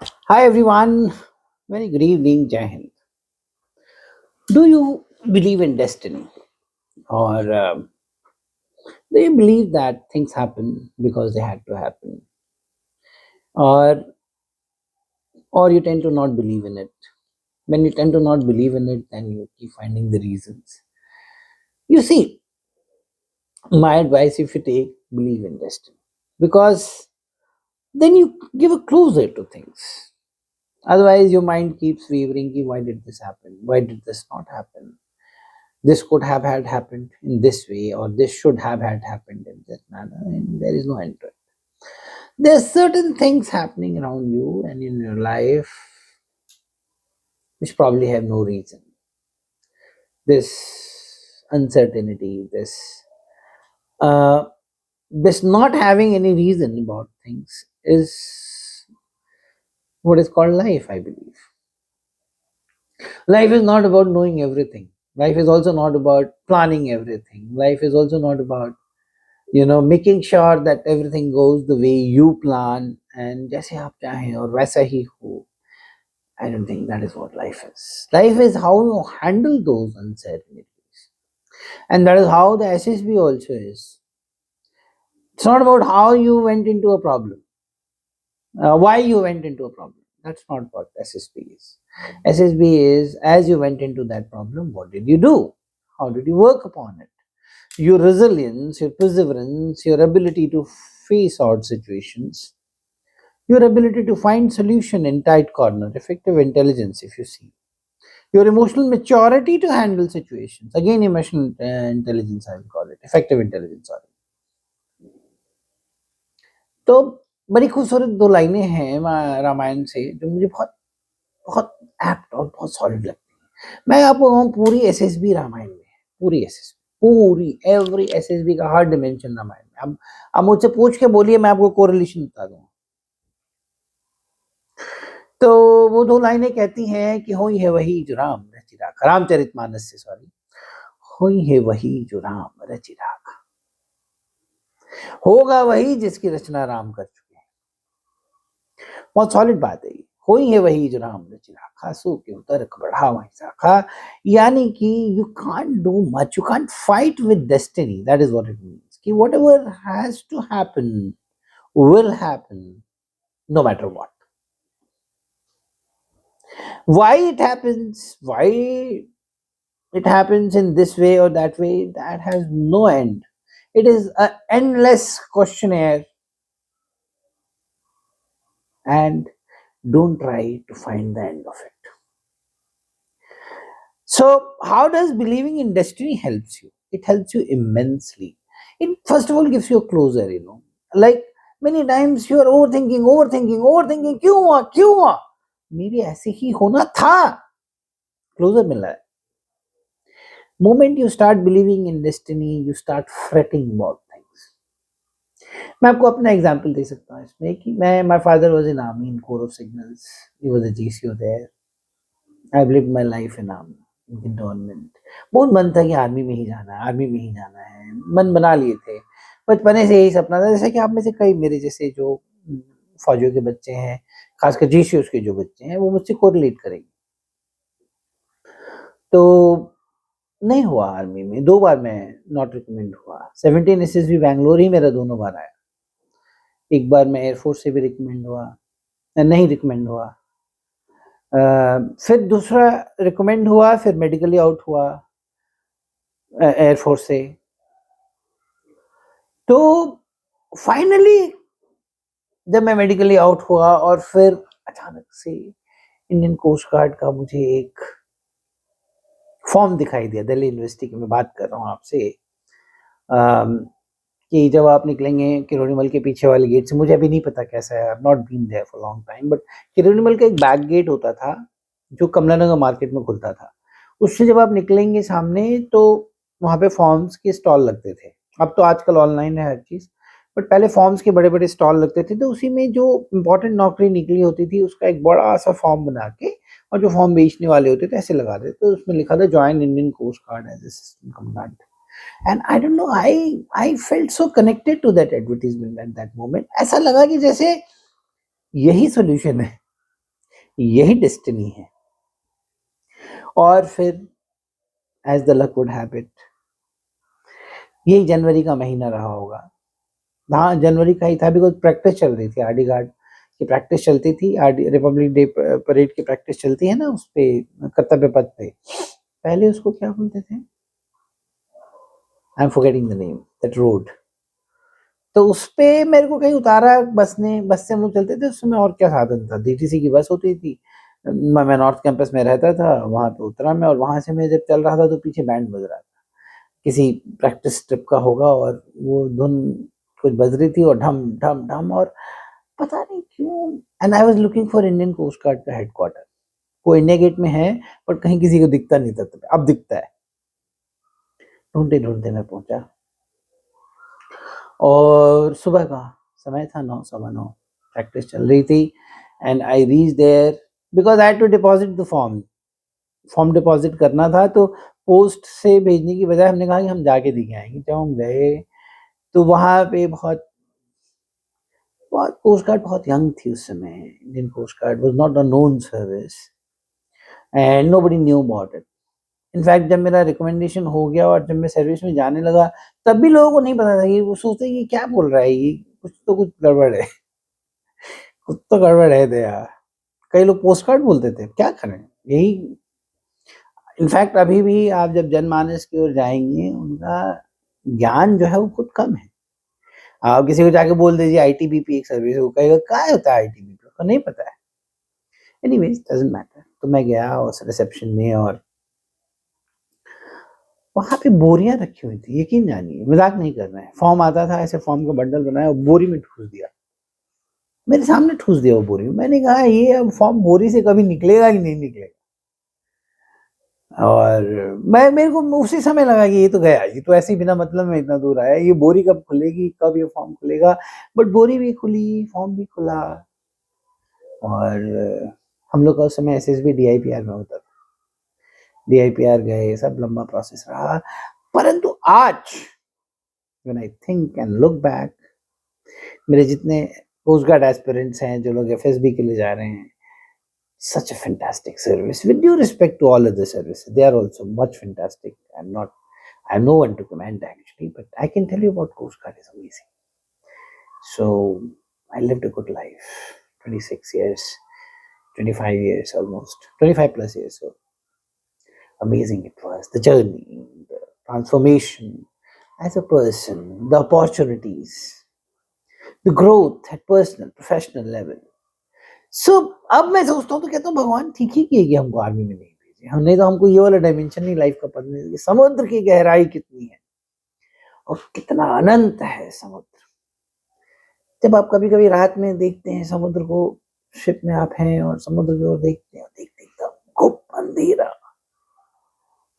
Hi everyone, very good evening, Jai Hind. Do you believe in destiny, or do you believe that things happen because they had to happen, or you tend to not believe in it? When you tend to not believe in it, then you keep finding the reasons. You see, my advice, if you take, believe in destiny, because then you give a closure to things. Otherwise, your mind keeps wavering. "Ki, why did this happen? Why did this not happen? This could have had happened in this way, or this should have had happened in this manner," and there is no end to it. There's certain things happening around you and in your life which probably have no reason. This uncertainty, uh, this not having any reason about things is what is called life, I believe. Life is not about knowing everything. Life is also not about planning everything. Life is also not about making sure that everything goes the way you plan and जैसे आप चाहें और वैसा ही हो. I don't think that is what life is. Life is how you handle those uncertainties, and that is how the SSB also is. It's not about how you went into a problem, why you went into a problem. That's not what SSB is. SSB is, as you went into that problem, what did you do? How did you work upon it? Your resilience, your perseverance, your ability to face odd situations, your ability to find solution in tight corner, effective intelligence, if you see, your emotional maturity to handle situations. Again, emotional intelligence, I will call it, effective intelligence. Sorry. तो बड़ी खूबसूरत दो लाइनें हैं रामायण से जो मुझे बहुत बहुत एप्ट और बहुत सॉलिड लगती हैं. मैं आपको कहूँ पूरी एसएसबी रामायण में है, पूरी एसएसबी, पूरी एवरी एसएसबी का हर डिमेंशन रामायण में. अब मुझसे पूछ के बोलिए, मैं आपको कोरिलेशन बता दूंगा. तो वो दो लाइनें कहती हैं कि होई है वही जो राम रचि राखा, रामचरितमानस से, सॉरी. होई है वही जो राम रचि राखा, होगा वही जिसकी रचना राम कर चुके हैं. बहुत सॉलिड बात है ये. होई है वही जो राम रचि राखा, सो क्यों तर्क बढ़ा वही शाखा. यानी कि you can't do much, you can't fight with destiny. That is what it means कि whatever has to happen will happen no matter what. Why it happens, why it happens in this way or that way, that has no end. It is an endless questionnaire, and don't try to find the end of it. So, how does believing in destiny helps you? It helps you immensely. It first of all gives you a closer. Like many times you are overthinking. क्यों हुआ? Maybe ऐसे ही होना था. Closer मिला है. Moment you start believing in destiny, you start fretting about things. मैं आपको अपना एग्जांपल दे सकता हूँ इसमें कि मैं my father was in army in corps of signals. He was a JCO there. I have lived my life in army in cantonment. बहुत मन था कि आर्मी में ही जाना है, आर्मी में ही जाना है. मन बना लिए थे. बचपने से यही सपना था, जैसे कि आप में से कई मेरे जैसे जो फौजियों के बच्चे हैं, खासकर जीसीओ के जो बच्चे हैं, वो मुझसे कोरिलेट करेंगे. तो नहीं हुआ आर्मी में. 2 बार मैं नॉट रिकमेंड हुआ. 17 एसएसबी बैंगलोर ही मेरा दोनों बार आया. एक बार मैं एयरफोर्स से भी रिकमेंड हुआ, नहीं रिकमेंड हुआ. फिर दूसरा रिकमेंड हुआ, फिर मेडिकली आउट हुआ एयरफोर्स से. तो फाइनली जब मैं मेडिकली आउट हुआ और फिर अचानक से इंडियन कोस्ट गार्ड का मुझे एक फॉर्म दिखाई दिया. दिल्ली यूनिवर्सिटी की मैं बात कर रहा हूँ आपसे. कि जब आप निकलेंगे किरोड़ीमल के पीछे वाले गेट से, मुझे अभी नहीं पता कैसा है, I have not been there for long time, but Kirorimal का एक बैक गेट होता था जो कमला नगर मार्केट में खुलता था. उससे जब आप निकलेंगे सामने तो वहाँ पे फॉर्म्स के स्टॉल लगते थे. अब तो आजकल ऑनलाइन है हर चीज़, बट पहले फॉर्म्स के बड़े बड़े स्टॉल लगते थे. तो उसी में जो इंपॉर्टेंट नौकरी निकली होती थी उसका एक बड़ा सा फॉर्म बना के, और जो फॉर्म बेचने वाले होते थे ऐसे लगा देते. तो उसमें लिखा था join Indian Coast Guard as assistant commandant. And I don't know, I felt so connected to that advertisement at that moment. ऐसा लगा कि जैसे यही सॉल्यूशन है. यही डेस्टिनी है। और फिर as the luck would have it, यही जनवरी का महीना रहा होगा। हाँ, जनवरी का ही था, बिकॉज प्रैक्टिस चल रही थी, आरडी गार्ड की प्रैक्टिस चलती थी, आरडी रिपब्लिक डे परेड की प्रैक्टिस चलती है ना, उस पे कर्तव्य पथ पे, पहले उसको क्या बोलते थे, I am forgetting the name that road. तो उस पे मेरे को कहीं उतारा बस ने, बस से हम लोग चलते थे उस समय, और क्या साधन था, डीटीसी की बस होती थी। मैं नॉर्थ कैंपस में रहता था, वहाँ पे उतरा मैं, और वहाँ से मैं जब चल रहा था तो पीछे बैंड बज रहा था, किसी प्रैक्टिस ट्रिप का होगा, और वो धुन कुछ बज रही थी, और ढम ढम ढम, और पता नहीं क्यों, and I was looking for Indian Coast Guard का हेडक्वार्टर। वो इंडिया गेट में है, पर कहीं किसी को दिखता नहीं था, अब दिखता है। ढूंढते ढूंढते मैं पहुंचा, और सुबह का समय था, 9:15, प्रैक्टिस चल रही थी, and I reach there because I had to deposit the form deposit करना था, तो पोस्ट से भेजने की बजाय हमने कहा कि हम जाके दे के आएंगे। जब हम गए तो वहाँ पे बहुत बहुत कोस्ट गार्ड बहुत यंग थी उस समय, Indian Coast Guard was not a known service and nobody knew about it. In fact जब मेरा रिकमेंडेशन हो गया और जब मैं सर्विस में जाने लगा, तब भी लोगों को नहीं पता था, कि वो सोचते कि क्या बोल रहा है ये, कुछ गड़बड़ है, कुछ तो गड़बड़ है दया। कई लोग पोस्ट कार्ड बोलते थे, क्या करें यही। इनफैक्ट अभी भी आप जब जनमानस की ओर जाएंगे, उनका ज्ञान जो है वो खुद कम है। आप किसी को जाके बोल दीजिए आईटीबीपी एक सर्विस है, वो कहेगा क्या होता है आईटीबीपी, उसको नहीं पता है। Anyways doesn't matter. तो मैं गया उस रिसेप्शन में, और वहाँ पे बोरियां रखी हुई थी, यकीन जानिए, मजाक नहीं कर रहे हैं। फॉर्म आता था, ऐसे फॉर्म का बंडल बनाया और बोरी में ठूस दिया, मेरे सामने ठूस दिया वो बोरी में। मैंने कहा ये अब फॉर्म बोरी से कभी निकलेगा कि नहीं निकलेगा। और मेरे को उसी समय लगा कि ये तो गया, ये तो ऐसे ही बिना मतलब में इतना दूर आया, ये बोरी कब खुलेगी, कब ये फॉर्म खुलेगा। बट बोरी भी खुली, फॉर्म भी खुला, और हम लोग का उस समय एसएसबी डीआईपीआर में होता था, डीआईपीआर गए, सब लंबा प्रोसेस रहा। परंतु आज when I think and look back, मेरे जितने कोस्ट गार्ड एस्पिरेंट्स हैं, जो लोग एफएसबी के लिए जा रहे हैं, such a fantastic service. With due respect to all other services, they are also much fantastic. I have no one to comment actually, but I can tell you about Coast Guard is amazing. So I lived a good life, 26 years, 25 years almost, 25 plus years. So amazing it was, the journey, the transformation as a person, the opportunities, the growth at personal, professional level. सो अब मैं सोचता हूँ तो कहता हूँ भगवान ठीक ही किए कि हमको आर्मी में नहीं भेजे, हम नहीं तो हमको ये वाला डायमेंशन नहीं लाइफ का पता नहीं, समुद्र की गहराई कितनी है और कितना अनंत है समुद्र। जब आप कभी कभी रात में देखते हैं समुद्र को, शिप में आप हैं और समुद्र की ओर देखते हैं, देखते एकदम गुप्त अंधेरा,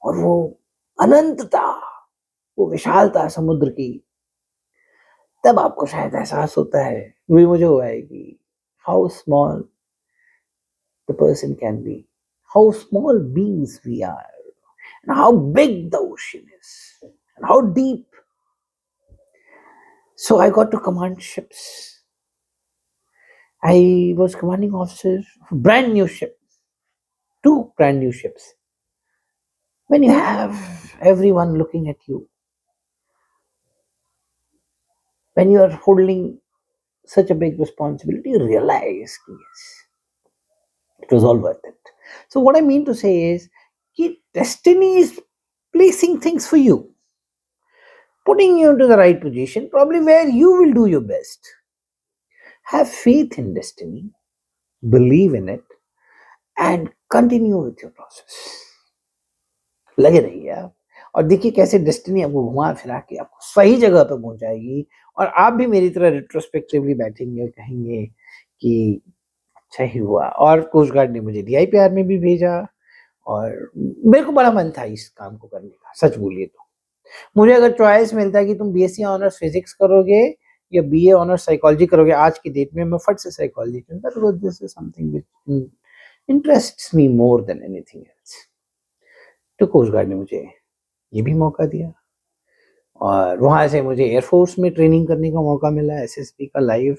और वो अनंतता, वो विशालता समुद्र की, तब आपको शायद एहसास होता है, वही मुझे हुआ है कि how small the person can be, how small beings we are, and how big the ocean is, and how deep. So I got to command ships. I was commanding officer of a brand new ship, two brand new ships. When you have everyone looking at you, when you are holding such a big responsibility, you realize, yes, it was all worth it. So what I mean to say is, destiny is placing things for you, putting you into the right position, probably where you will do your best. Have faith in destiny, believe in it, and continue with your process. लगे रहिए आप, और देखिए कैसे destiny आपको घुमा फिरा के आपको सही जगह पर पहुंचाएगी, और आप भी मेरी तरह रिट्रोस्पेक्टिवली बैठेंगे और कहेंगे कि अच्छा ही हुआ। और कोस्ट गार्ड ने मुझे डीआईपीआर में भी भेजा, और मेरे को बड़ा मन था इस काम को करने का, सच बोलिए तो। मुझे अगर चॉइस मिलता है कि तुम बीएससी ऑनर्स फिजिक्स करोगे या बीए ऑनर्स साइकोलॉजी करोगे, आज की डेट में मैं फट से साइकोलॉजी चुनता, because this is something which interests me more than anything else. तो कोस्ट गार्ड ने मुझे ये भी मौका दिया, और वहां से मुझे एयरफोर्स में ट्रेनिंग करने का मौका मिला, एसएसबी का live.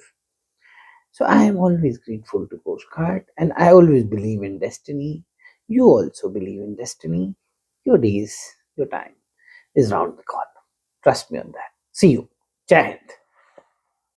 So I am always grateful to coast postcard. And I always believe in destiny. You also believe in destiny. Your days, your time is round the corner. Trust me on that. See you. Jai Hind.